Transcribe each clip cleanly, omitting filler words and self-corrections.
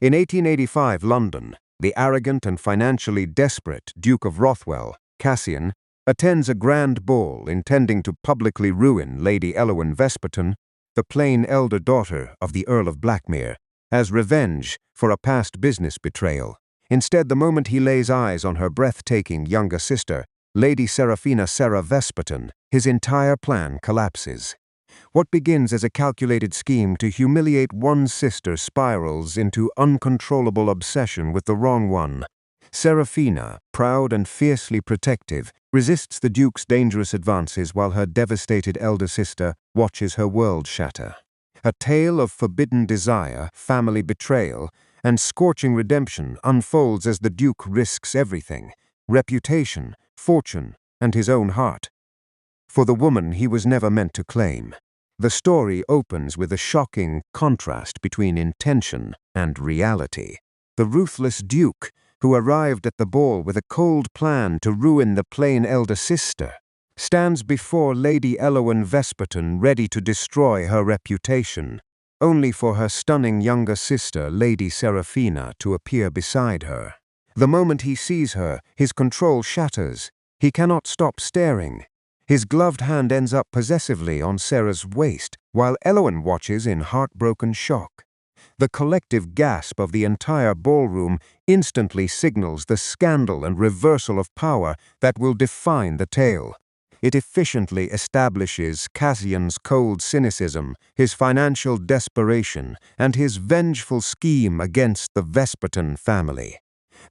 In 1885 London, the arrogant and financially desperate Duke of Rothwell, Cassian, attends a grand ball intending to publicly ruin Lady Elowen Vesperton, the plain elder daughter of the Earl of Blackmere, as revenge for a past business betrayal. Instead, the moment he lays eyes on her breathtaking younger sister, Lady Seraphina Vesperton, his entire plan collapses. What begins as a calculated scheme to humiliate one sister spirals into uncontrollable obsession with the wrong one. Seraphina, proud and fiercely protective, resists the Duke's dangerous advances while her devastated elder sister watches her world shatter. A tale of forbidden desire, family betrayal, and scorching redemption unfolds as the Duke risks everything: reputation, fortune, and his own heart, for the woman he was never meant to claim. The story opens with a shocking contrast between intention and reality. The ruthless Duke, who arrived at the ball with a cold plan to ruin the plain elder sister, stands before Lady Elowen Vesperton ready to destroy her reputation, only for her stunning younger sister, Lady Seraphina, to appear beside her. The moment he sees her, his control shatters. He cannot stop staring. His gloved hand ends up possessively on Sarah's waist, while Elowen watches in heartbroken shock. The collective gasp of the entire ballroom instantly signals the scandal and reversal of power that will define the tale. It efficiently establishes Cassian's cold cynicism, his financial desperation, and his vengeful scheme against the Vesperton family.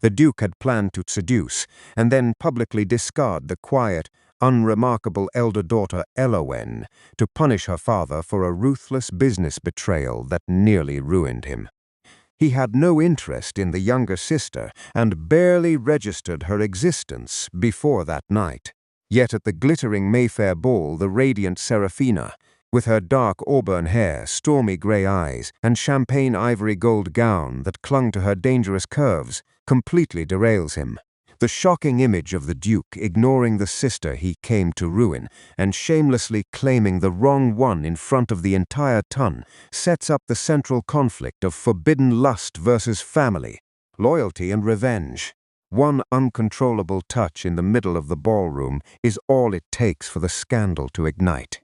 The Duke had planned to seduce, and then publicly discard the quiet, unremarkable elder daughter Elowen to punish her father for a ruthless business betrayal that nearly ruined him. He had no interest in the younger sister and barely registered her existence before that night. Yet at the glittering Mayfair ball, the radiant Seraphina, with her dark auburn hair, stormy grey eyes, and champagne ivory gold gown that clung to her dangerous curves, completely derails him. The shocking image of the Duke ignoring the sister he came to ruin and shamelessly claiming the wrong one in front of the entire ton sets up the central conflict of forbidden lust versus family, loyalty and revenge. One uncontrollable touch in the middle of the ballroom is all it takes for the scandal to ignite.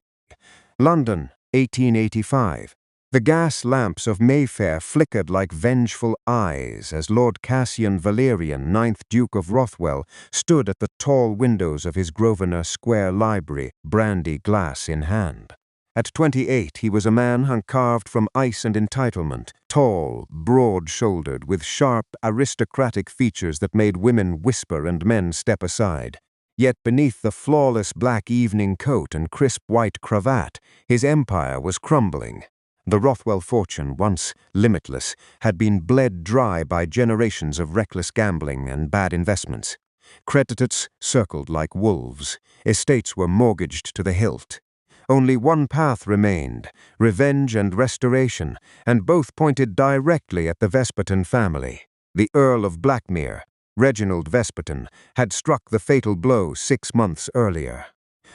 London, 1885. The gas lamps of Mayfair flickered like vengeful eyes as Lord Cassian Valerian, 9th Duke of Rothwell, stood at the tall windows of his Grosvenor Square library, brandy glass in hand. At 28, he was a man carved from ice and entitlement, tall, broad-shouldered, with sharp, aristocratic features that made women whisper and men step aside. Yet beneath the flawless black evening coat and crisp white cravat, his empire was crumbling. The Rothwell fortune, once limitless, had been bled dry by generations of reckless gambling and bad investments. Creditors circled like wolves. Estates were mortgaged to the hilt. Only one path remained: revenge and restoration, and both pointed directly at the Vesperton family. The Earl of Blackmere, Reginald Vesperton, had struck the fatal blow 6 months earlier.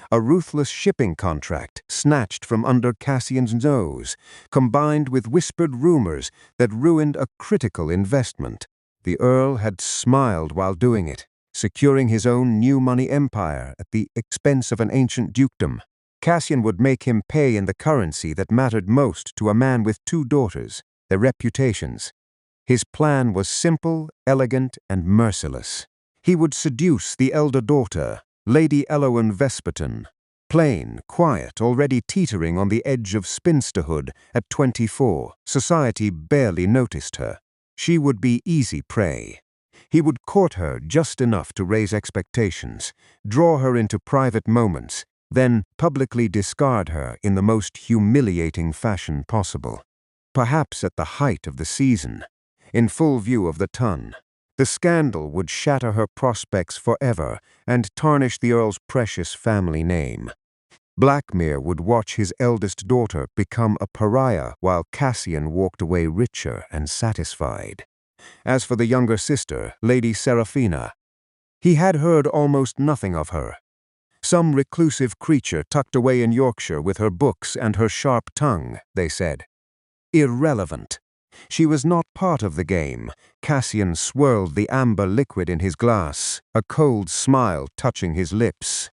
A ruthless shipping contract snatched from under Cassian's nose, combined with whispered rumors that ruined a critical investment. The Earl had smiled while doing it, securing his own new money empire at the expense of an ancient dukedom. Cassian would make him pay in the currency that mattered most to a man with 2 daughters, their reputations. His plan was simple, elegant, and merciless. He would seduce the elder daughter, Lady Elowen Vesperton. Plain, quiet, already teetering on the edge of spinsterhood at 24, society barely noticed her. She would be easy prey. He would court her just enough to raise expectations, draw her into private moments, then publicly discard her in the most humiliating fashion possible. Perhaps at the height of the season, in full view of the ton, the scandal would shatter her prospects forever and tarnish the Earl's precious family name. Blackmere would watch his eldest daughter become a pariah while Cassian walked away richer and satisfied. As for the younger sister, Lady Seraphina, he had heard almost nothing of her. Some reclusive creature tucked away in Yorkshire with her books and her sharp tongue, they said. Irrelevant. She was not part of the game. Cassian swirled the amber liquid in his glass, a cold smile touching his lips.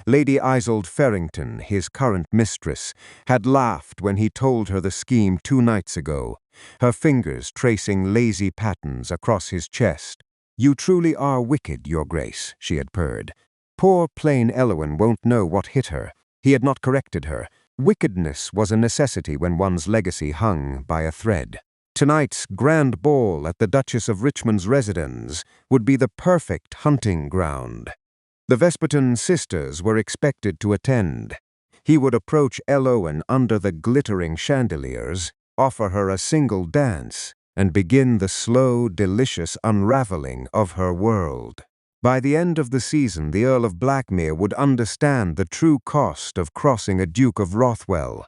Lady Isolde Farrington, his current mistress, had laughed when he told her the scheme 2 nights ago, her fingers tracing lazy patterns across his chest. "You truly are wicked, Your Grace," she had purred. Poor plain Elowen won't know what hit her. He had not corrected her. Wickedness was a necessity when one's legacy hung by a thread. Tonight's grand ball at the Duchess of Richmond's residence would be the perfect hunting ground. The Vesperton sisters were expected to attend. He would approach Elowen under the glittering chandeliers, offer her a single dance, and begin the slow, delicious unraveling of her world. By the end of the season, the Earl of Blackmere would understand the true cost of crossing a Duke of Rothwell.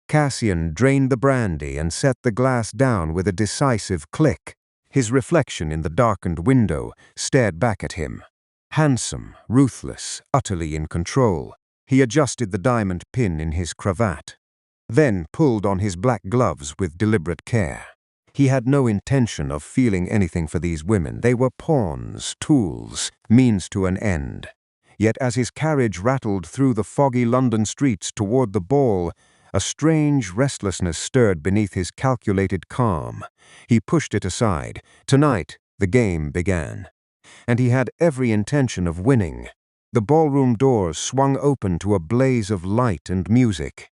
Cassian drained the brandy and set the glass down with a decisive click. His reflection in the darkened window stared back at him. Handsome, ruthless, utterly in control, he adjusted the diamond pin in his cravat, then pulled on his black gloves with deliberate care. He had no intention of feeling anything for these women. They were pawns, tools, means to an end. Yet as his carriage rattled through the foggy London streets toward the ball, a strange restlessness stirred beneath his calculated calm. He pushed it aside. Tonight, the game began, and he had every intention of winning. The ballroom doors swung open to a blaze of light and music.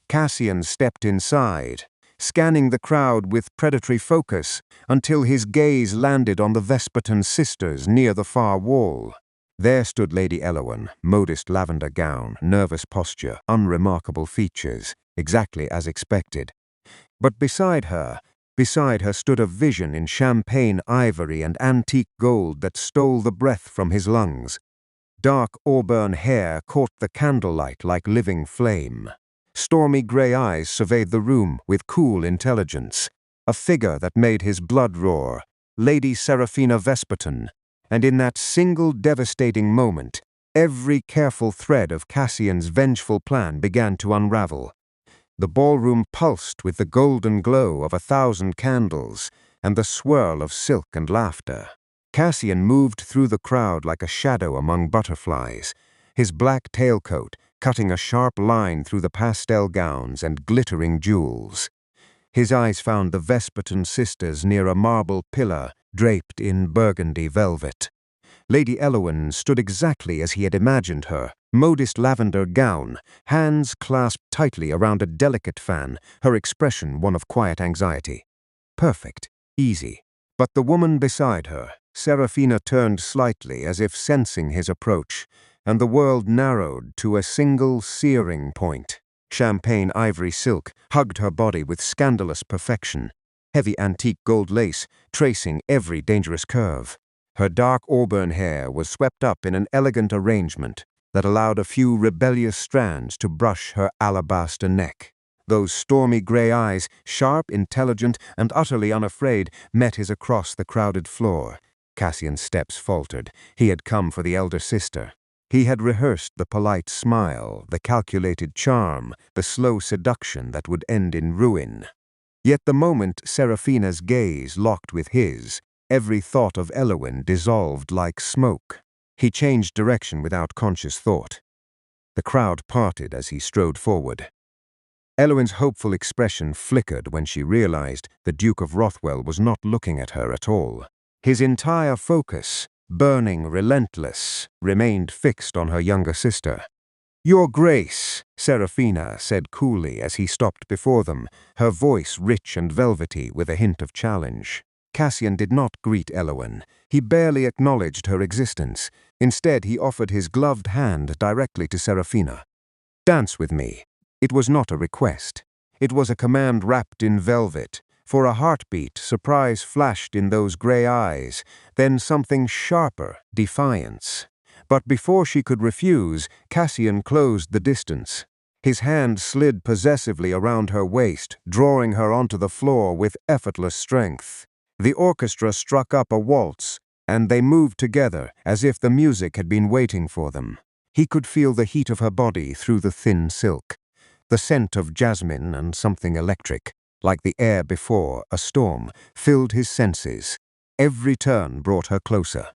Cassian stepped inside, scanning the crowd with predatory focus until his gaze landed on the Vesperton sisters near the far wall. There stood Lady Elowen, modest lavender gown, nervous posture, unremarkable features, exactly as expected. But beside her stood a vision in champagne ivory and antique gold that stole the breath from his lungs. Dark auburn hair caught the candlelight like living flame. Stormy grey eyes surveyed the room with cool intelligence. A figure that made his blood roar, Lady Seraphina Vesperton. And in that single devastating moment, every careful thread of Cassian's vengeful plan began to unravel. The ballroom pulsed with the golden glow of 1,000 candles and the swirl of silk and laughter. Cassian moved through the crowd like a shadow among butterflies, his black tailcoat cutting a sharp line through the pastel gowns and glittering jewels. His eyes found the Vesperton sisters near a marble pillar draped in burgundy velvet. Lady Elowen stood exactly as he had imagined her, modest lavender gown, hands clasped tightly around a delicate fan, her expression one of quiet anxiety. Perfect, easy. But the woman beside her, Seraphina, turned slightly as if sensing his approach, and the world narrowed to a single searing point. Champagne ivory silk hugged her body with scandalous perfection, heavy antique gold lace tracing every dangerous curve. Her dark auburn hair was swept up in an elegant arrangement that allowed a few rebellious strands to brush her alabaster neck. Those stormy grey eyes, sharp, intelligent, and utterly unafraid, met his across the crowded floor. Cassian's steps faltered. He had come for the elder sister. He had rehearsed the polite smile, the calculated charm, the slow seduction that would end in ruin. Yet the moment Seraphina's gaze locked with his, every thought of Elowen dissolved like smoke. He changed direction without conscious thought. The crowd parted as he strode forward. Elowen's hopeful expression flickered when she realized the Duke of Rothwell was not looking at her at all. His entire focus, burning relentless, remained fixed on her younger sister. "Your Grace," Seraphina said coolly as he stopped before them, her voice rich and velvety with a hint of challenge. Cassian did not greet Elowen. He barely acknowledged her existence. Instead, he offered his gloved hand directly to Seraphina. "Dance with me." It was not a request. It was a command wrapped in velvet. For a heartbeat, surprise flashed in those grey eyes, then something sharper, defiance. But before she could refuse, Cassian closed the distance. His hand slid possessively around her waist, drawing her onto the floor with effortless strength. The orchestra struck up a waltz, and they moved together as if the music had been waiting for them. He could feel the heat of her body through the thin silk, the scent of jasmine and something electric. Like the air before a storm, filled his senses. Every turn brought her closer.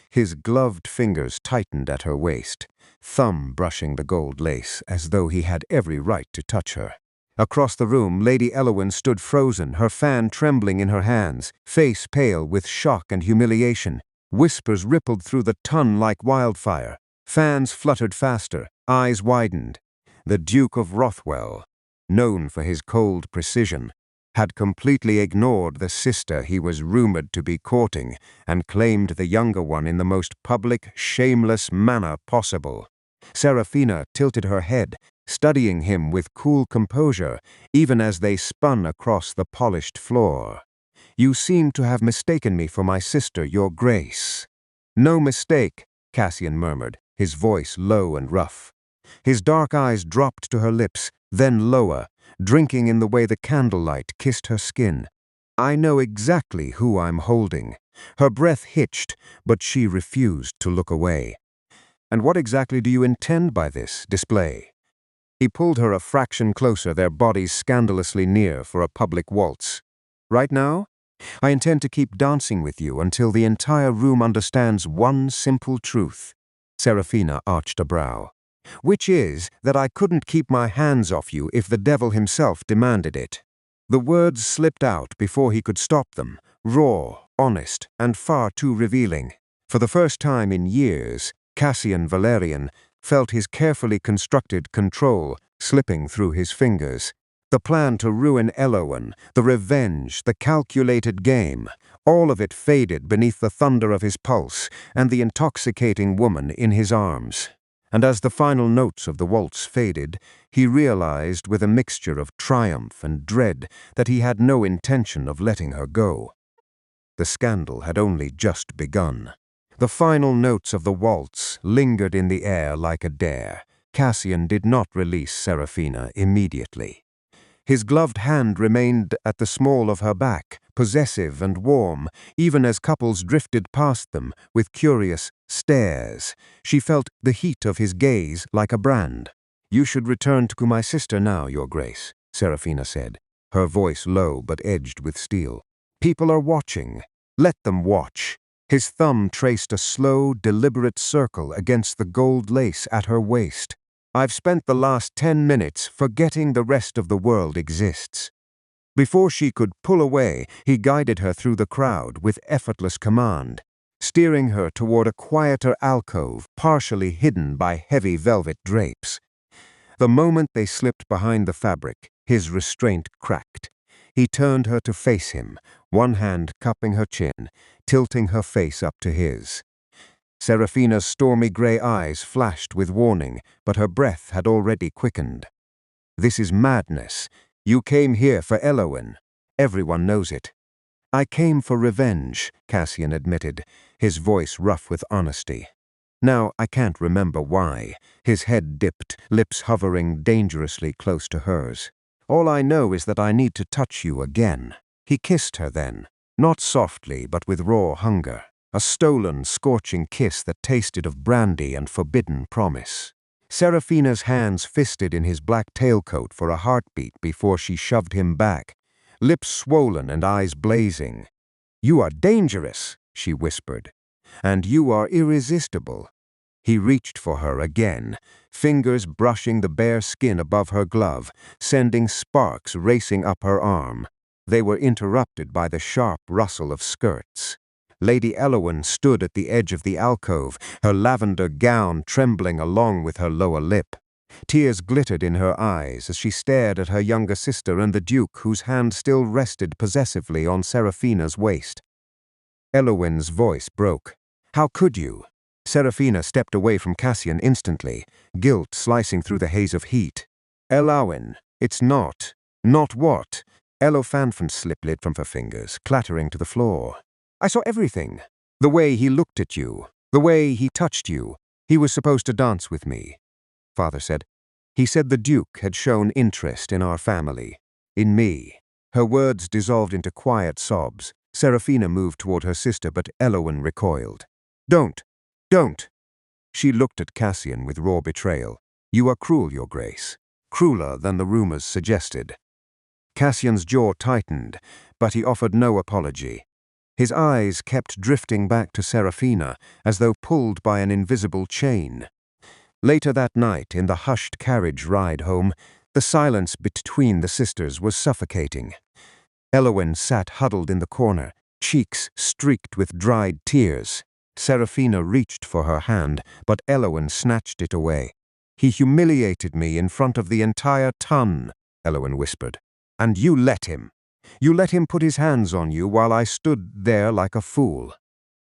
His gloved fingers tightened at her waist, thumb brushing the gold lace as though he had every right to touch her. Across the room, Lady Elowen stood frozen, her fan trembling in her hands, face pale with shock and humiliation. Whispers rippled through the ton like wildfire. Fans fluttered faster, eyes widened. The Duke of Rothwell, known for his cold precision, had completely ignored the sister he was rumored to be courting and claimed the younger one in the most public, shameless manner possible. Seraphina tilted her head, studying him with cool composure, even as they spun across the polished floor. "You seem to have mistaken me for my sister, Your Grace." "No mistake," Cassian murmured, his voice low and rough. His dark eyes dropped to her lips, then lower, drinking in the way the candlelight kissed her skin. "I know exactly who I'm holding." Her breath hitched, but she refused to look away. "And what exactly do you intend by this display?" He pulled her a fraction closer, their bodies scandalously near for a public waltz. "Right now, I intend to keep dancing with you until the entire room understands one simple truth." Seraphina arched a brow. "Which is that I couldn't keep my hands off you if the devil himself demanded it." The words slipped out before he could stop them, raw, honest, and far too revealing. For the first time in years, Cassian Valerian felt his carefully constructed control slipping through his fingers. The plan to ruin Elowen, the revenge, the calculated game, all of it faded beneath the thunder of his pulse and the intoxicating woman in his arms. And as the final notes of the waltz faded, he realized with a mixture of triumph and dread that he had no intention of letting her go. The scandal had only just begun. The final notes of the waltz lingered in the air like a dare. Cassian did not release Seraphina immediately. His gloved hand remained at the small of her back, possessive and warm, even as couples drifted past them with curious stares. She felt the heat of his gaze like a brand. "You should return to my sister now, Your Grace," Seraphina said, her voice low but edged with steel. "People are watching. Let them watch." His thumb traced a slow, deliberate circle against the gold lace at her waist. "I've spent the last 10 minutes forgetting the rest of the world exists." Before she could pull away, he guided her through the crowd with effortless command, steering her toward a quieter alcove partially hidden by heavy velvet drapes. The moment they slipped behind the fabric, his restraint cracked. He turned her to face him, one hand cupping her chin, tilting her face up to his. Seraphina's stormy gray eyes flashed with warning, but her breath had already quickened. "This is madness. You came here for Elowen. Everyone knows it." "I came for revenge," Cassian admitted, his voice rough with honesty. "Now, I can't remember why." His head dipped, lips hovering dangerously close to hers. "All I know is that I need to touch you again." He kissed her then, not softly but with raw hunger. A stolen, scorching kiss that tasted of brandy and forbidden promise. Seraphina's hands fisted in his black tailcoat for a heartbeat before she shoved him back, lips swollen and eyes blazing. "You are dangerous," she whispered. "And you are irresistible." He reached for her again, fingers brushing the bare skin above her glove, sending sparks racing up her arm. They were interrupted by the sharp rustle of skirts. Lady Elowen stood at the edge of the alcove, her lavender gown trembling along with her lower lip. Tears glittered in her eyes as she stared at her younger sister and the Duke, whose hand still rested possessively on Seraphina's waist. Elowen's voice broke. "How could you?" Seraphina stepped away from Cassian instantly, guilt slicing through the haze of heat. "Elowen, it's not." "Not what?" Elofanfant slip from her fingers, clattering to the floor. "I saw everything. The way he looked at you, the way he touched you. He was supposed to dance with me," Father said. "He said the Duke had shown interest in our family, in me." Her words dissolved into quiet sobs. Seraphina moved toward her sister, but Elowen recoiled. Don't! She looked at Cassian with raw betrayal. "You are cruel, Your Grace. Crueler than the rumors suggested." Cassian's jaw tightened, but he offered no apology. His eyes kept drifting back to Seraphina, as though pulled by an invisible chain. Later that night, in the hushed carriage ride home, the silence between the sisters was suffocating. Elowen sat huddled in the corner, cheeks streaked with dried tears. Seraphina reached for her hand, but Elowen snatched it away. "He humiliated me in front of the entire ton," Elowen whispered. "And you let him. You let him put his hands on you while I stood there like a fool."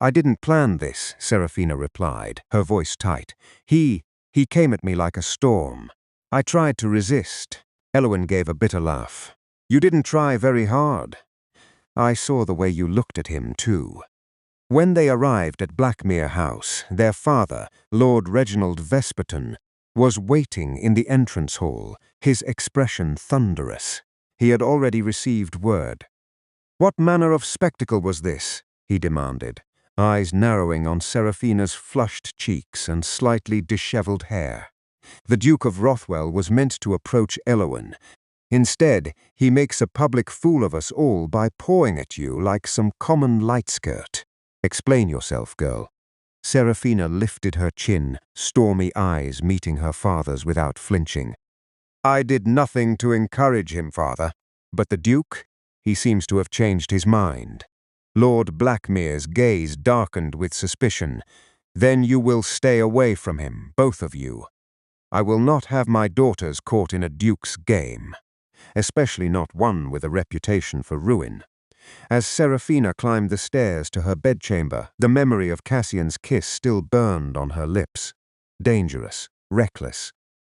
"I didn't plan this," Seraphina replied, her voice tight. He came at me like a storm. I tried to resist." Elowen gave a bitter laugh. "You didn't try very hard. I saw the way you looked at him, too." When they arrived at Blackmere House, their father, Lord Reginald Vesperton, was waiting in the entrance hall, his expression thunderous. He had already received word. "What manner of spectacle was this?" he demanded, eyes narrowing on Seraphina's flushed cheeks and slightly disheveled hair. "The Duke of Rothwell was meant to approach Elowen. Instead, he makes a public fool of us all by pawing at you like some common light-skirt. Explain yourself, girl." Seraphina lifted her chin, stormy eyes meeting her father's without flinching. "I did nothing to encourage him, father. But the Duke? He seems to have changed his mind." Lord Blackmere's gaze darkened with suspicion. "Then you will stay away from him, both of you. I will not have my daughters caught in a duke's game, especially not one with a reputation for ruin." As Seraphina climbed the stairs to her bedchamber, the memory of Cassian's kiss still burned on her lips. Dangerous, reckless,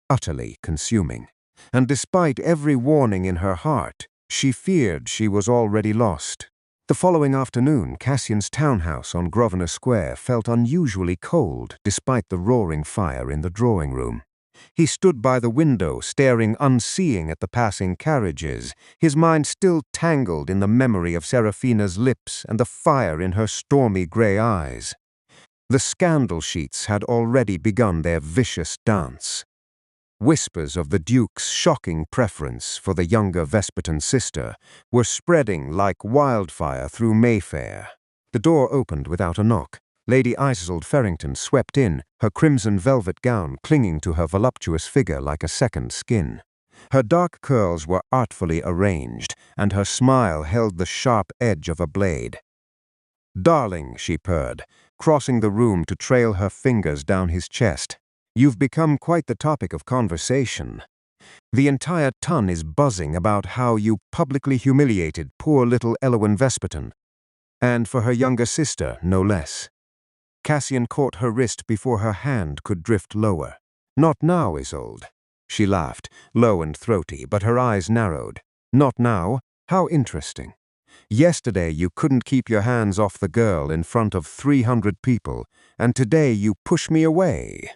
utterly consuming. And despite every warning in her heart, she feared she was already lost. The following afternoon, Cassian's townhouse on Grosvenor Square felt unusually cold despite the roaring fire in the drawing room. He stood by the window, staring unseeing at the passing carriages, his mind still tangled in the memory of Seraphina's lips and the fire in her stormy grey eyes. The scandal sheets had already begun their vicious dance. Whispers of the Duke's shocking preference for the younger Vesperton sister were spreading like wildfire through Mayfair. The door opened without a knock. Lady Isolde Farrington swept in, her crimson velvet gown clinging to her voluptuous figure like a second skin. Her dark curls were artfully arranged, and her smile held the sharp edge of a blade. "Darling," she purred, crossing the room to trail her fingers down his chest. "You've become quite the topic of conversation. The entire ton is buzzing about how you publicly humiliated poor little Elowen Vesperton, and for her younger sister, no less." Cassian caught her wrist before her hand could drift lower. "Not now, Isolde." She laughed, low and throaty, but her eyes narrowed. "Not now? How interesting. Yesterday you couldn't keep your hands off the girl in front of 300 people, and today you push me away."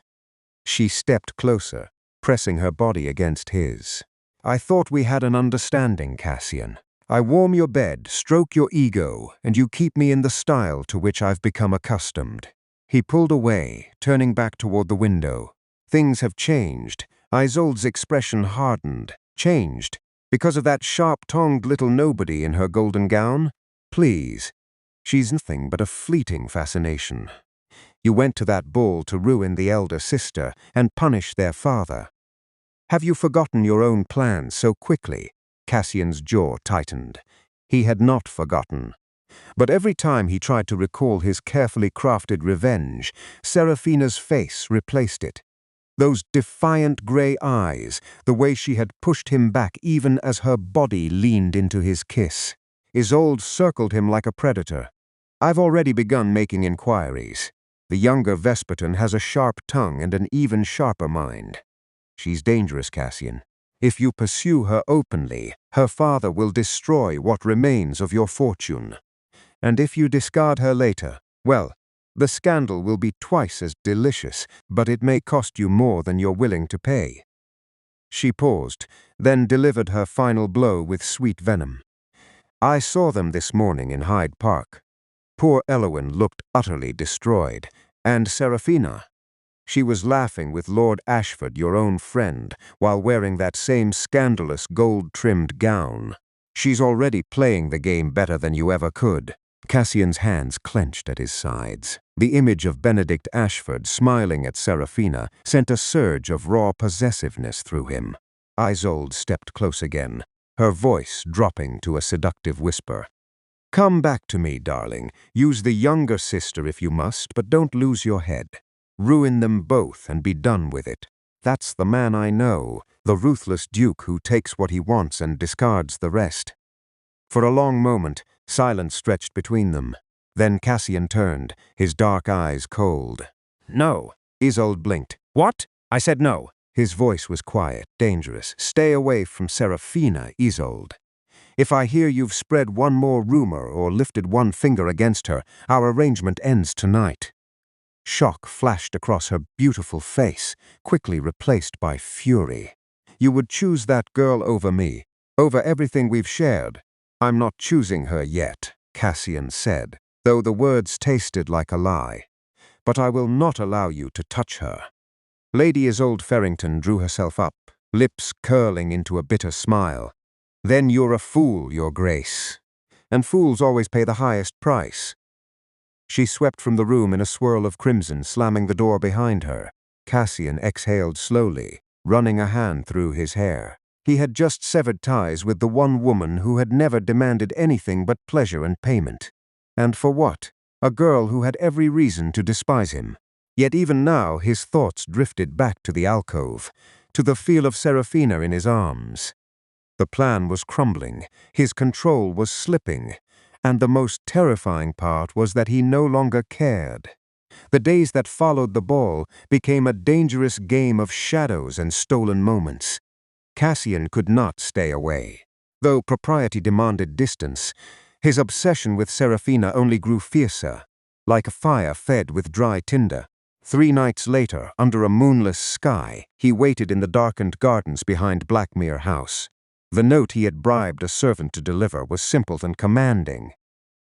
She stepped closer, pressing her body against his. "I thought we had an understanding, Cassian. I warm your bed, stroke your ego, and you keep me in the style to which I've become accustomed." He pulled away, turning back toward the window. "Things have changed." Isolde's expression hardened. "Changed? Because of that sharp-tongued little nobody in her golden gown? Please. She's nothing but a fleeting fascination. You went to that ball to ruin the elder sister and punish their father. Have you forgotten your own plans so quickly?" Cassian's jaw tightened. He had not forgotten. But every time he tried to recall his carefully crafted revenge, Seraphina's face replaced it. Those defiant grey eyes, the way she had pushed him back even as her body leaned into his kiss. Isolde circled him like a predator. "I've already begun making inquiries. The younger Vesperton has a sharp tongue and an even sharper mind. She's dangerous, Cassian. If you pursue her openly, her father will destroy what remains of your fortune. And if you discard her later, well, the scandal will be twice as delicious, but it may cost you more than you're willing to pay." She paused, then delivered her final blow with sweet venom. "I saw them this morning in Hyde Park. Poor Elowen looked utterly destroyed, and Seraphina. She was laughing with Lord Ashford, your own friend, while wearing that same scandalous gold-trimmed gown. She's already playing the game better than you ever could. Cassian's hands clenched at his sides. The image of Benedict Ashford smiling at Seraphina sent a surge of raw possessiveness through him. Isolde stepped close again, her voice dropping to a seductive whisper. "Come back to me, darling. Use the younger sister if you must, but don't lose your head. Ruin them both and be done with it. That's the man I know, the ruthless Duke who takes what he wants and discards the rest." For a long moment, silence stretched between them. Then Cassian turned, his dark eyes cold. "No." Isolde blinked. "What?" "I said no." His voice was quiet, dangerous. "Stay away from Seraphina, Isolde. If I hear you've spread one more rumor or lifted one finger against her, our arrangement ends tonight." Shock flashed across her beautiful face, quickly replaced by fury. "You would choose that girl over me, over everything we've shared." "I'm not choosing her yet," Cassian said, though the words tasted like a lie. "But I will not allow you to touch her." Lady Isolde Farrington drew herself up, lips curling into a bitter smile. "Then you're a fool, Your Grace. And fools always pay the highest price." She swept from the room in a swirl of crimson, slamming the door behind her. Cassian exhaled slowly, running a hand through his hair. He had just severed ties with the one woman who had never demanded anything but pleasure and payment. And for what? A girl who had every reason to despise him. Yet even now his thoughts drifted back to the alcove, to the feel of Seraphina in his arms. The plan was crumbling, his control was slipping, and the most terrifying part was that he no longer cared. The days that followed the ball became a dangerous game of shadows and stolen moments. Cassian could not stay away. Though propriety demanded distance, his obsession with Seraphina only grew fiercer, like a fire fed with dry tinder. 3 nights later, under a moonless sky, he waited in the darkened gardens behind Blackmere House. The note he had bribed a servant to deliver was simple and commanding.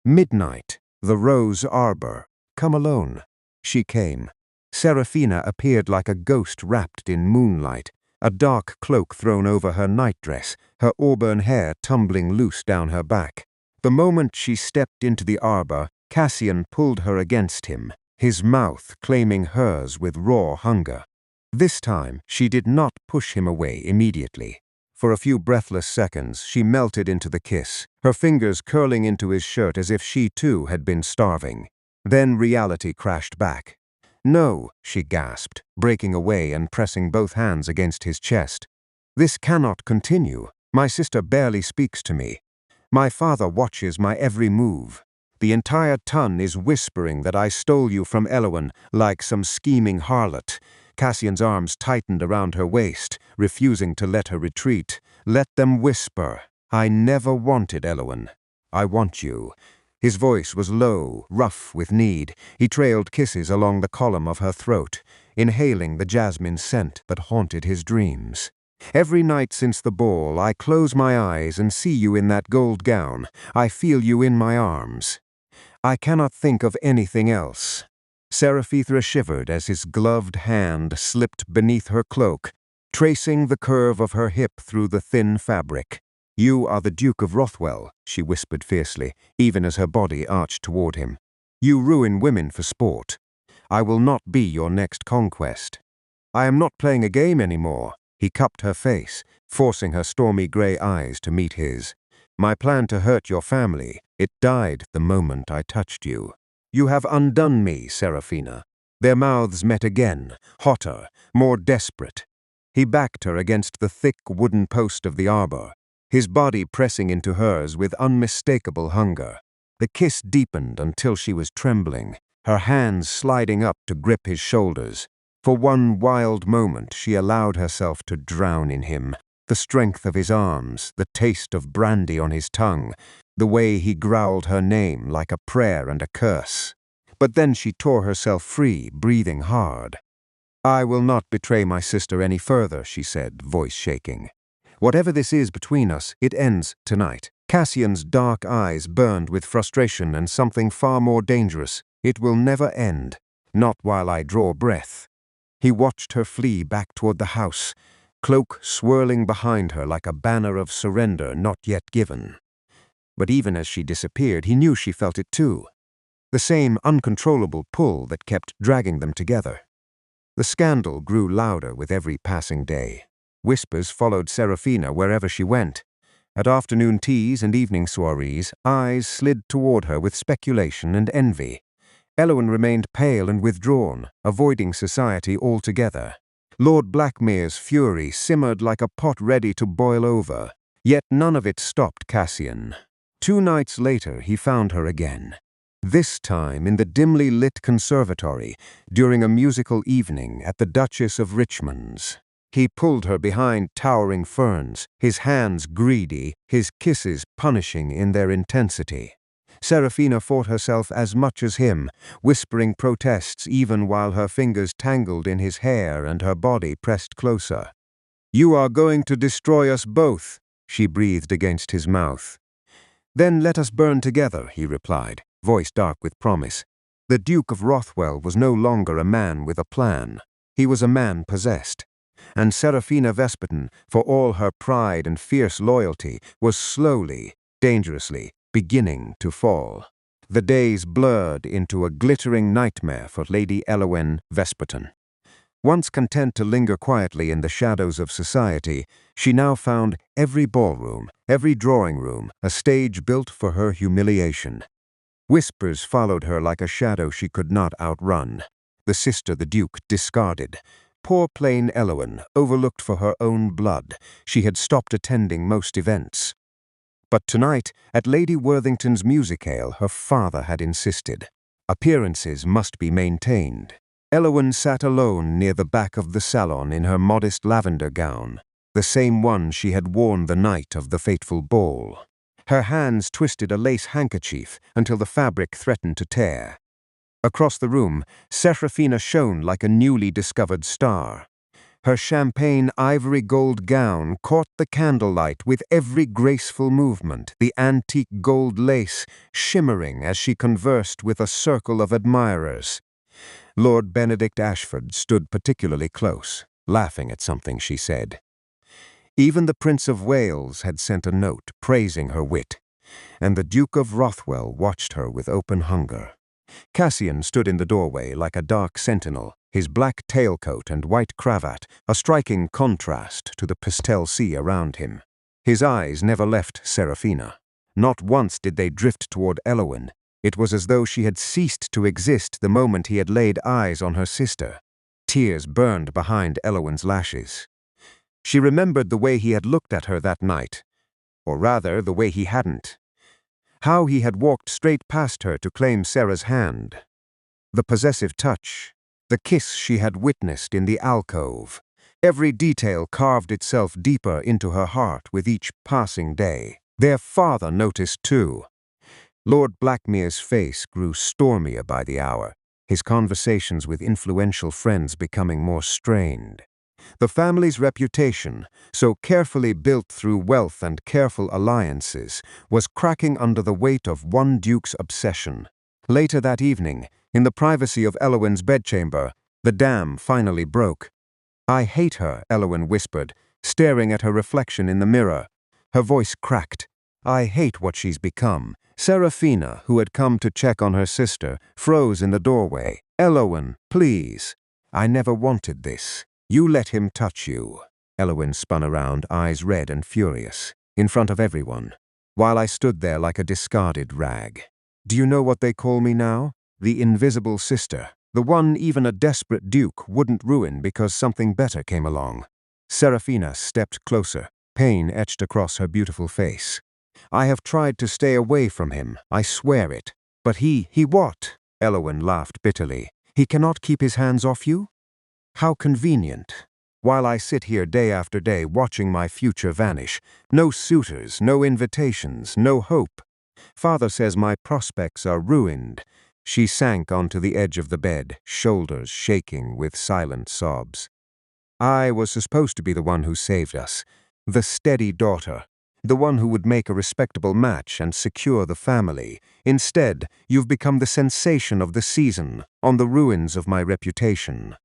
"Midnight, the Rose Arbor. Come alone." She came. Seraphina appeared like a ghost wrapped in moonlight, a dark cloak thrown over her nightdress, her auburn hair tumbling loose down her back. The moment she stepped into the arbor, Cassian pulled her against him, his mouth claiming hers with raw hunger. This time, she did not push him away immediately. For a few breathless seconds, she melted into the kiss, her fingers curling into his shirt as if she too had been starving. Then reality crashed back. "No," she gasped, breaking away and pressing both hands against his chest. "This cannot continue. My sister barely speaks to me. My father watches my every move. The entire ton is whispering that I stole you from Elowen like some scheming harlot." Cassian's arms tightened around her waist, refusing to let her retreat. "Let them whisper. I never wanted Elowen. I want you." His voice was low, rough with need. He trailed kisses along the column of her throat, inhaling the jasmine scent that haunted his dreams. "Every night since the ball, I close my eyes and see you in that gold gown. I feel you in my arms. I cannot think of anything else." Seraphina shivered as his gloved hand slipped beneath her cloak, tracing the curve of her hip through the thin fabric. "You are the Duke of Rothwell," she whispered fiercely, even as her body arched toward him. "You ruin women for sport. I will not be your next conquest." "I am not playing a game anymore." He cupped her face, forcing her stormy gray eyes to meet his. "My plan to hurt your family, it died the moment I touched you. You have undone me, Seraphina." Their mouths met again, hotter, more desperate. He backed her against the thick wooden post of the arbor, his body pressing into hers with unmistakable hunger. The kiss deepened until she was trembling, her hands sliding up to grip his shoulders. For one wild moment, she allowed herself to drown in him. The strength of his arms, the taste of brandy on his tongue, the way he growled her name like a prayer and a curse. But then she tore herself free, breathing hard. "I will not betray my sister any further," she said, voice shaking. "Whatever this is between us, it ends tonight." Cassian's dark eyes burned with frustration and something far more dangerous. "It will never end, not while I draw breath." He watched her flee back toward the house, cloak swirling behind her like a banner of surrender not yet given. But even as she disappeared, he knew she felt it too. The same uncontrollable pull that kept dragging them together. The scandal grew louder with every passing day. Whispers followed Seraphina wherever she went. At afternoon teas and evening soirees, eyes slid toward her with speculation and envy. Elowen remained pale and withdrawn, avoiding society altogether. Lord Blackmere's fury simmered like a pot ready to boil over, yet none of it stopped Cassian. 2 nights later he found her again. This time in the dimly lit conservatory, during a musical evening at the Duchess of Richmond's. He pulled her behind towering ferns, his hands greedy, his kisses punishing in their intensity. Seraphina fought herself as much as him, whispering protests even while her fingers tangled in his hair and her body pressed closer. "You are going to destroy us both," she breathed against his mouth. "Then let us burn together," he replied, voice dark with promise. The Duke of Rothwell was no longer a man with a plan. He was a man possessed. And Seraphina Vesperton, for all her pride and fierce loyalty, was slowly, dangerously, beginning to fall. The days blurred into a glittering nightmare for Lady Elowen Vesperton. Once content to linger quietly in the shadows of society, she now found every ballroom, every drawing room, a stage built for her humiliation. Whispers followed her like a shadow she could not outrun. The sister the Duke discarded. Poor plain Elowen, overlooked for her own blood, she had stopped attending most events. But tonight, at Lady Worthington's musicale, her father had insisted. Appearances must be maintained. Elowen sat alone near the back of the salon in her modest lavender gown, the same one she had worn the night of the fateful ball. Her hands twisted a lace handkerchief until the fabric threatened to tear. Across the room, Seraphina shone like a newly discovered star. Her champagne ivory gold gown caught the candlelight with every graceful movement, the antique gold lace shimmering as she conversed with a circle of admirers. Lord Benedict Ashford stood particularly close, laughing at something she said. Even the Prince of Wales had sent a note praising her wit, and the Duke of Rothwell watched her with open hunger. Cassian stood in the doorway like a dark sentinel, his black tailcoat and white cravat a striking contrast to the pastel sea around him. His eyes never left Seraphina. Not once did they drift toward Elowen. It was as though she had ceased to exist the moment he had laid eyes on her sister. Tears burned behind Elowen's lashes. She remembered the way he had looked at her that night, or rather the way he hadn't. How he had walked straight past her to claim Sarah's hand. The possessive touch, the kiss she had witnessed in the alcove. Every detail carved itself deeper into her heart with each passing day. Their father noticed too. Lord Blackmere's face grew stormier by the hour, his conversations with influential friends becoming more strained. The family's reputation, so carefully built through wealth and careful alliances, was cracking under the weight of one duke's obsession. Later that evening, in the privacy of Elowen's bedchamber, the dam finally broke. "I hate her," Elowen whispered, staring at her reflection in the mirror. Her voice cracked. "I hate what she's become." Seraphina, who had come to check on her sister, froze in the doorway. "Elowen, please. I never wanted this. You let him touch you." Elowen spun around, eyes red and furious, in front of everyone, while I stood there like a discarded rag. "Do you know what they call me now? The invisible sister. The one even a desperate duke wouldn't ruin because something better came along." Seraphina stepped closer, pain etched across her beautiful face. "I have tried to stay away from him, I swear it. But he what?" Elowen laughed bitterly. "He cannot keep his hands off you? How convenient. While I sit here day after day watching my future vanish. No suitors, no invitations, no hope. Father says my prospects are ruined." She sank onto the edge of the bed, shoulders shaking with silent sobs. "I was supposed to be the one who saved us. The steady daughter. The one who would make a respectable match and secure the family. Instead, you've become the sensation of the season, on the ruins of my reputation."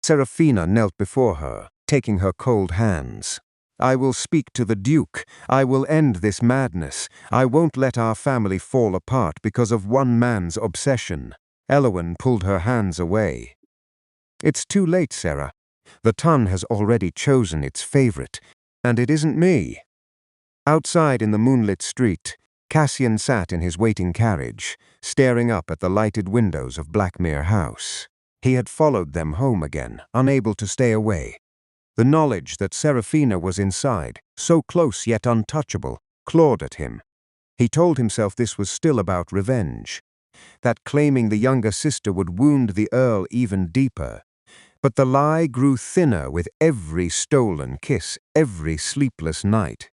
Seraphina knelt before her, taking her cold hands. I will speak to the Duke. I will end this madness. I won't let our family fall apart because of one man's obsession." Elowen pulled her hands away. "It's too late, Sarah. The Tun has already chosen its favorite, and it isn't me." Outside in the moonlit street, Cassian sat in his waiting carriage, staring up at the lighted windows of Blackmere House. He had followed them home again, unable to stay away. The knowledge that Seraphina was inside, so close yet untouchable, clawed at him. He told himself this was still about revenge, that claiming the younger sister would wound the Earl even deeper. But the lie grew thinner with every stolen kiss, every sleepless night.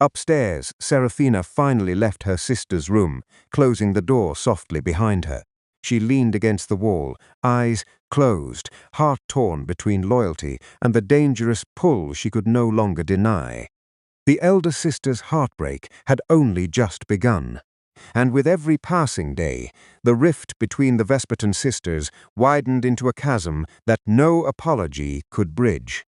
Upstairs, Seraphina finally left her sister's room, closing the door softly behind her. She leaned against the wall, eyes closed, heart torn between loyalty and the dangerous pull she could no longer deny. The elder sister's heartbreak had only just begun, and with every passing day, the rift between the Vesperton sisters widened into a chasm that no apology could bridge.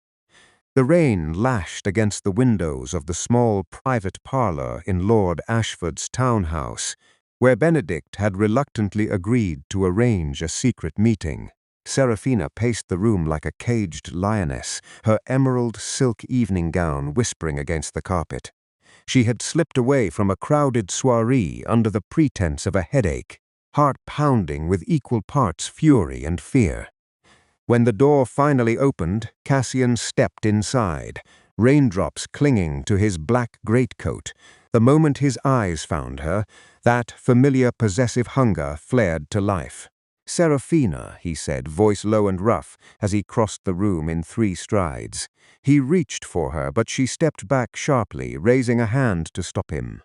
The rain lashed against the windows of the small private parlor in Lord Ashford's townhouse, where Benedict had reluctantly agreed to arrange a secret meeting. Seraphina paced the room like a caged lioness, her emerald silk evening gown whispering against the carpet. She had slipped away from a crowded soiree under the pretense of a headache, heart pounding with equal parts fury and fear. When the door finally opened, Cassian stepped inside, raindrops clinging to his black greatcoat. The moment his eyes found her, that familiar possessive hunger flared to life. "Seraphina," he said, voice low and rough, as he crossed the room in 3 strides. He reached for her, but she stepped back sharply, raising a hand to stop him.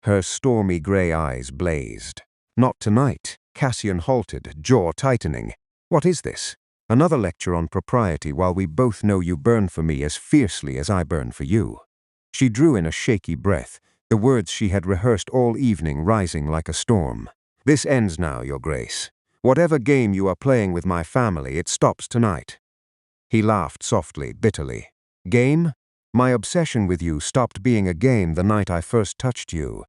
Her stormy gray eyes blazed. "Not tonight." Cassian halted, jaw tightening. "What is this? Another lecture on propriety while we both know you burn for me as fiercely as I burn for you." She drew in a shaky breath, the words she had rehearsed all evening rising like a storm. "This ends now, Your Grace. Whatever game you are playing with my family, it stops tonight." He laughed softly, bitterly. "Game? My obsession with you stopped being a game the night I first touched you.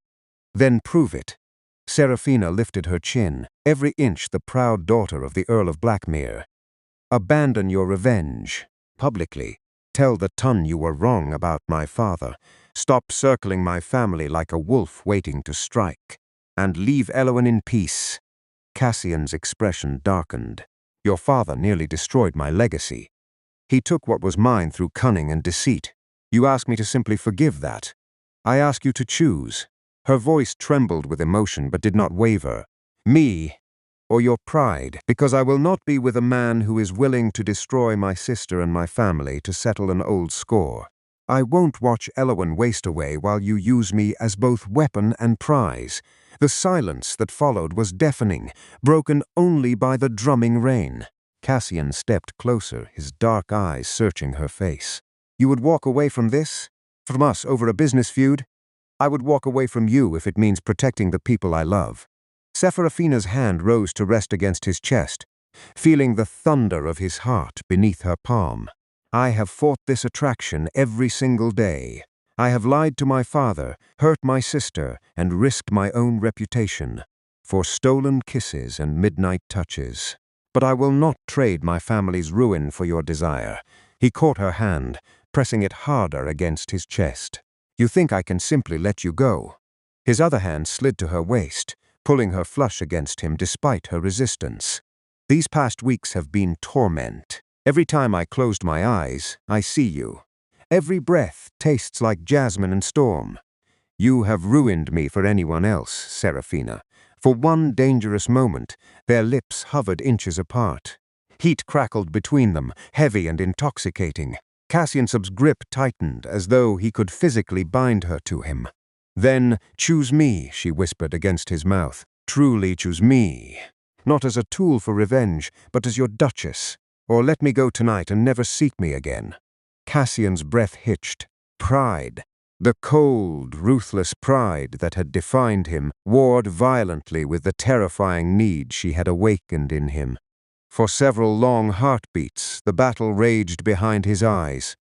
Then prove it." Seraphina lifted her chin, every inch the proud daughter of the Earl of Blackmere. "Abandon your revenge. Publicly. Tell the Tun you were wrong about my father. Stop circling my family like a wolf waiting to strike. And leave Elowen in peace." Cassian's expression darkened. "Your father nearly destroyed my legacy. He took what was mine through cunning and deceit. You ask me to simply forgive that. I ask you to choose." Her voice trembled with emotion but did not waver. "Me, or your pride, because I will not be with a man who is willing to destroy my sister and my family to settle an old score. I won't watch Elowen waste away while you use me as both weapon and prize." The silence that followed was deafening, broken only by the drumming rain. Cassian stepped closer, his dark eyes searching her face. "You would walk away from this? From us over a business feud? I would walk away from you if it means protecting the people I love." Seraphina's hand rose to rest against his chest, feeling the thunder of his heart beneath her palm. "I have fought this attraction every single day. I have lied to my father, hurt my sister, and risked my own reputation for stolen kisses and midnight touches. But I will not trade my family's ruin for your desire." He caught her hand, pressing it harder against his chest. "You think I can simply let you go?" His other hand slid to her waist, pulling her flush against him despite her resistance. "These past weeks have been torment. Every time I closed my eyes, I see you. Every breath tastes like jasmine and storm. You have ruined me for anyone else, Seraphina." For one dangerous moment, their lips hovered inches apart. Heat crackled between them, heavy and intoxicating. Cassian's grip tightened as though he could physically bind her to him. "Then choose me," she whispered against his mouth. "Truly choose me. Not as a tool for revenge, but as your duchess. Or let me go tonight and never seek me again." Cassian's breath hitched. Pride, the cold, ruthless pride that had defined him, warred violently with the terrifying need she had awakened in him. For several long heartbeats, the battle raged behind his eyes.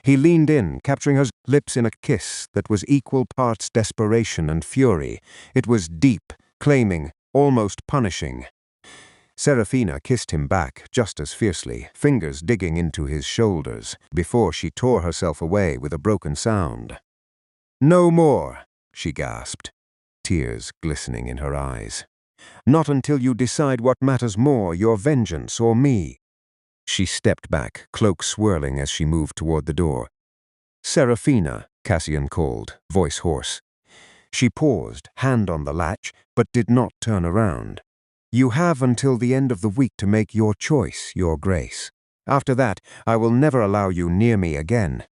He leaned in, capturing her lips in a kiss that was equal parts desperation and fury. It was deep, claiming, almost punishing. Seraphina kissed him back just as fiercely, fingers digging into his shoulders, before she tore herself away with a broken sound. "No more," she gasped, tears glistening in her eyes. "Not until you decide what matters more, your vengeance or me." She stepped back, cloak swirling as she moved toward the door. "Seraphina," Cassian called, voice hoarse. She paused, hand on the latch, but did not turn around. "You have until the end of the week to make your choice, Your Grace. After that, I will never allow you near me again."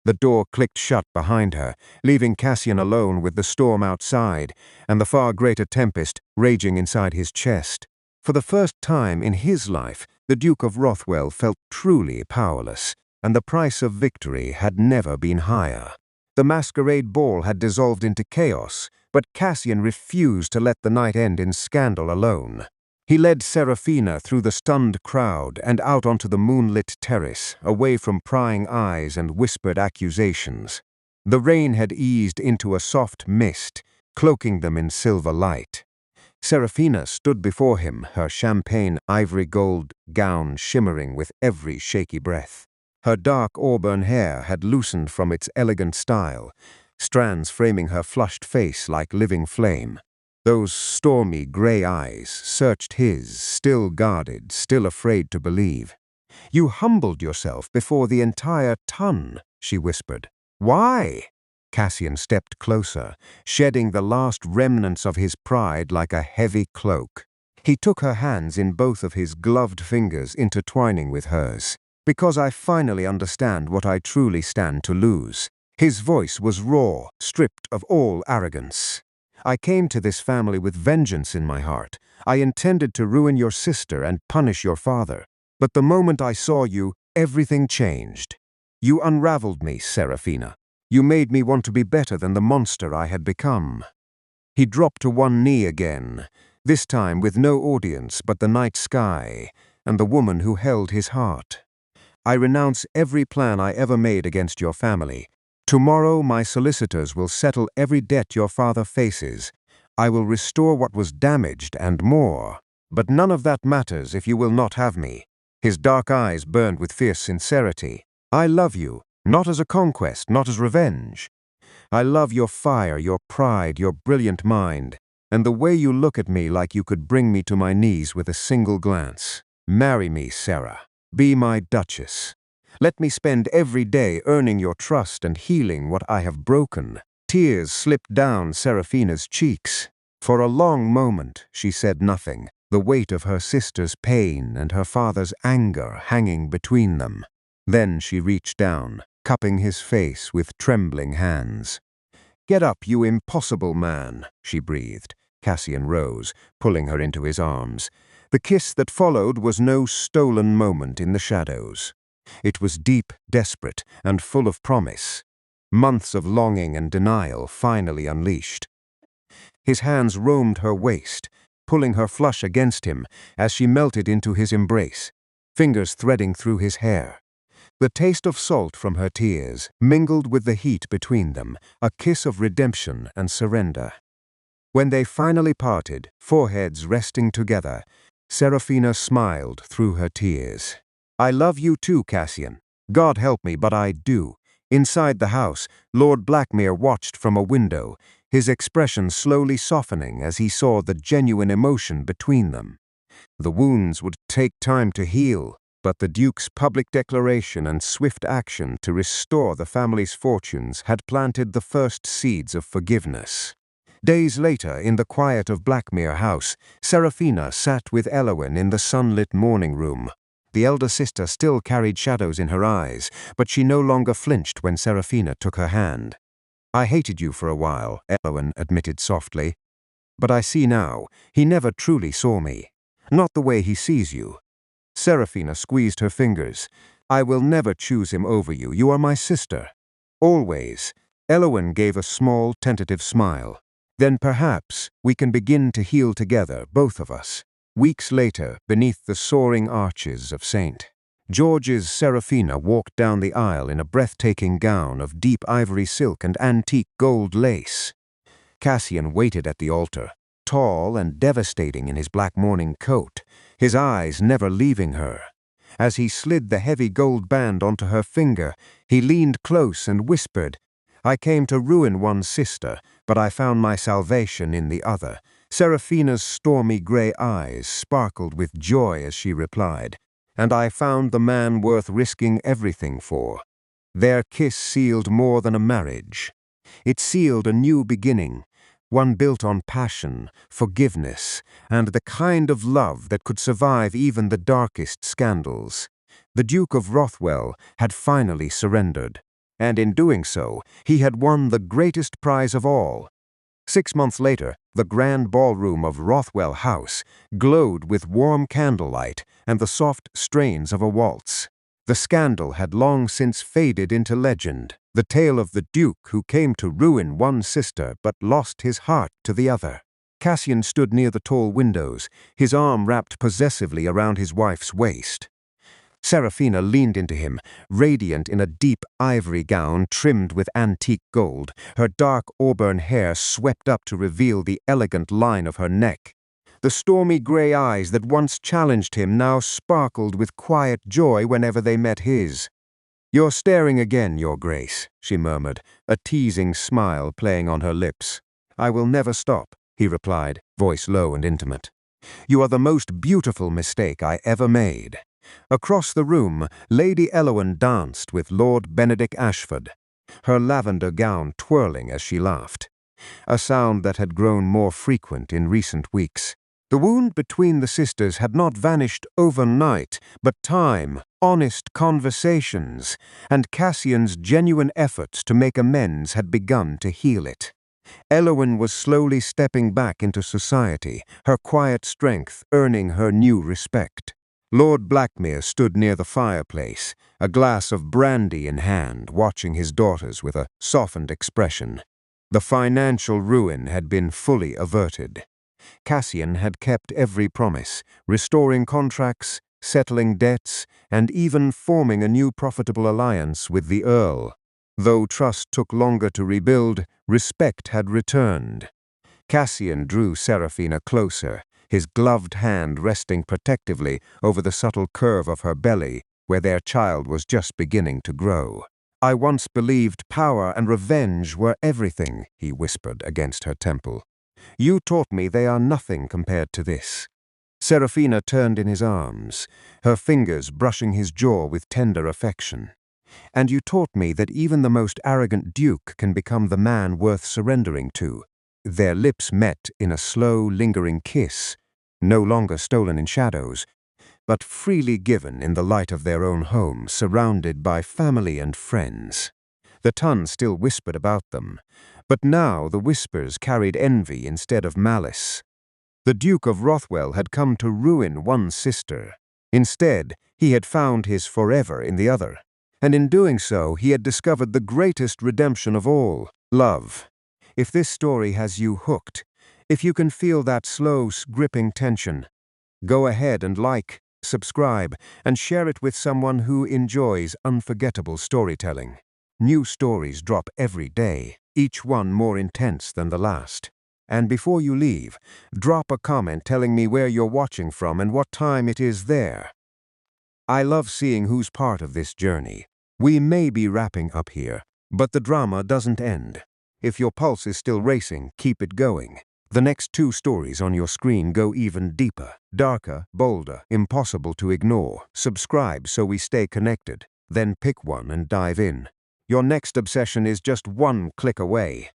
The door clicked shut behind her, leaving Cassian alone with the storm outside and the far greater tempest raging inside his chest. For the first time in his life, the Duke of Rothwell felt truly powerless, and the price of victory had never been higher. The masquerade ball had dissolved into chaos, but Cassian refused to let the night end in scandal alone. He led Seraphina through the stunned crowd and out onto the moonlit terrace, away from prying eyes and whispered accusations. The rain had eased into a soft mist, cloaking them in silver light. Seraphina stood before him, her champagne ivory gold gown shimmering with every shaky breath. Her dark auburn hair had loosened from its elegant style, strands framing her flushed face like living flame. Those stormy gray eyes searched his, still guarded, still afraid to believe. "You humbled yourself before the entire ton," she whispered. "Why?" Cassian stepped closer, shedding the last remnants of his pride like a heavy cloak. He took her hands in both of his gloved fingers, intertwining with hers. "Because I finally understand what I truly stand to lose." His voice was raw, stripped of all arrogance. "I came to this family with vengeance in my heart. I intended to ruin your sister and punish your father. But the moment I saw you, everything changed. You unraveled me, Seraphina. You made me want to be better than the monster I had become." He dropped to one knee again, this time with no audience but the night sky and the woman who held his heart. "I renounce every plan I ever made against your family. Tomorrow my solicitors will settle every debt your father faces. I will restore what was damaged and more. But none of that matters if you will not have me." His dark eyes burned with fierce sincerity. "I love you, not as a conquest, not as revenge. I love your fire, your pride, your brilliant mind, and the way you look at me like you could bring me to my knees with a single glance. Marry me, Sarah. Be my duchess. Let me spend every day earning your trust and healing what I have broken." Tears slipped down Seraphina's cheeks. For a long moment she said nothing, the weight of her sister's pain and her father's anger hanging between them. Then she reached down, cupping his face with trembling hands. "Get up, you impossible man," she breathed. Cassian rose, pulling her into his arms. The kiss that followed was no stolen moment in the shadows. It was deep, desperate, and full of promise. Months of longing and denial finally unleashed. His hands roamed her waist, pulling her flush against him as she melted into his embrace, fingers threading through his hair. The taste of salt from her tears mingled with the heat between them, a kiss of redemption and surrender. When they finally parted, foreheads resting together, Seraphina smiled through her tears. "I love you too, Cassian. God help me, but I do." Inside the house, Lord Blackmere watched from a window, his expression slowly softening as he saw the genuine emotion between them. The wounds would take time to heal, but the Duke's public declaration and swift action to restore the family's fortunes had planted the first seeds of forgiveness. Days later, in the quiet of Blackmere House, Seraphina sat with Elowen in the sunlit morning room. The elder sister still carried shadows in her eyes, but she no longer flinched when Seraphina took her hand. "I hated you for a while," Elowen admitted softly. "But I see now, he never truly saw me. Not the way he sees you." Seraphina squeezed her fingers. "I will never choose him over you. You are my sister. Always." Elowen gave a small, tentative smile. "Then perhaps we can begin to heal together, both of us." Weeks later, beneath the soaring arches of St. George's Seraphina walked down the aisle in a breathtaking gown of deep ivory silk and antique gold lace. Cassian waited at the altar, tall and devastating in his black mourning coat, his eyes never leaving her. As he slid the heavy gold band onto her finger, he leaned close and whispered, "I came to ruin one sister, but I found my salvation in the other." Seraphina's stormy gray eyes sparkled with joy as she replied, "And I found the man worth risking everything for." Their kiss sealed more than a marriage. It sealed a new beginning, one built on passion, forgiveness, and the kind of love that could survive even the darkest scandals. The Duke of Rothwell had finally surrendered, and in doing so, he had won the greatest prize of all. 6 months later, the grand ballroom of Rothwell House glowed with warm candlelight and the soft strains of a waltz. The scandal had long since faded into legend, the tale of the Duke who came to ruin one sister but lost his heart to the other. Cassian stood near the tall windows, his arm wrapped possessively around his wife's waist. Seraphina leaned into him, radiant in a deep ivory gown trimmed with antique gold, her dark auburn hair swept up to reveal the elegant line of her neck. The stormy gray eyes that once challenged him now sparkled with quiet joy whenever they met his. "You're staring again, Your Grace," she murmured, a teasing smile playing on her lips. "I will never stop," he replied, voice low and intimate. "You are the most beautiful mistake I ever made." Across the room, Lady Elowen danced with Lord Benedict Ashford, her lavender gown twirling as she laughed, a sound that had grown more frequent in recent weeks. The wound between the sisters had not vanished overnight, but time, honest conversations, and Cassian's genuine efforts to make amends had begun to heal it. Elowen was slowly stepping back into society, her quiet strength earning her new respect. Lord Blackmere stood near the fireplace, a glass of brandy in hand, watching his daughters with a softened expression. The financial ruin had been fully averted. Cassian had kept every promise, restoring contracts, settling debts, and even forming a new profitable alliance with the Earl. Though trust took longer to rebuild, respect had returned. Cassian drew Seraphina closer, his gloved hand resting protectively over the subtle curve of her belly, where their child was just beginning to grow. "I once believed power and revenge were everything," he whispered against her temple. "You taught me they are nothing compared to this." Seraphina turned in his arms, her fingers brushing his jaw with tender affection. "And you taught me that even the most arrogant duke can become the man worth surrendering to." Their lips met in a slow, lingering kiss, no longer stolen in shadows, but freely given in the light of their own home, surrounded by family and friends. The tongue still whispered about them, but now the whispers carried envy instead of malice. The Duke of Rothwell had come to ruin one sister. Instead, he had found his forever in the other. And in doing so, he had discovered the greatest redemption of all, love. If this story has you hooked, if you can feel that slow, gripping tension, go ahead and like, subscribe, and share it with someone who enjoys unforgettable storytelling. New stories drop every day, each one more intense than the last. And before you leave, drop a comment telling me where you're watching from and what time it is there. I love seeing who's part of this journey. We may be wrapping up here, but the drama doesn't end. If your pulse is still racing, keep it going. The next 2 stories on your screen go even deeper, darker, bolder, impossible to ignore. Subscribe so we stay connected. Then pick one and dive in. Your next obsession is just one click away.